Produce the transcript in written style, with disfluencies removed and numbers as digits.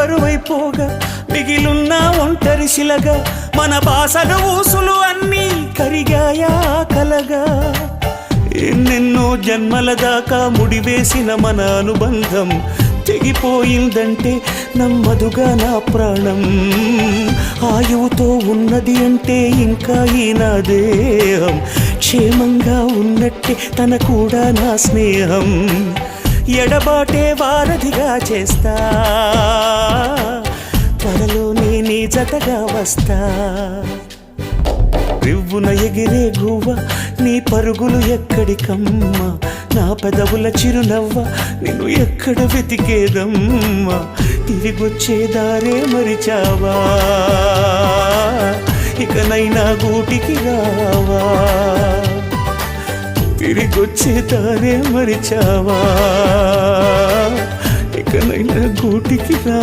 బరువైపోగా మిగిలున్న ఒంటరి శిలగా మన బాసలు ఊసులు అన్నీ కరిగాయా కలగా ఎన్నెన్నో జన్మల దాకా ముడివేసిన మన అనుబంధం తెగిపోయిందంటే నమ్మదుగా నా ప్రాణం ఆయువుతో ఉన్నది అంటే ఇంకా ఈ నా దేహం క్షేమంగా ఉన్నట్టే తన కూడా నా స్నేహం ఎడబాటే వారధిగా చేస్తా త్వరలోనే నీ జతగా వస్తా రివ్వున ఎగిరే గువ్వ నీ పరుగులు ఎక్కడికమ్మా నా పెదవుల చిరునవ్వ నిన్ను ఎక్కడ వెతికేదమ్మా తిరిగొచ్చే దారే మరిచావా ఇకనైనా గూటికి రావా తిరిగొచ్చే దారే మరిచావా ఇకనైనా గూటికి రా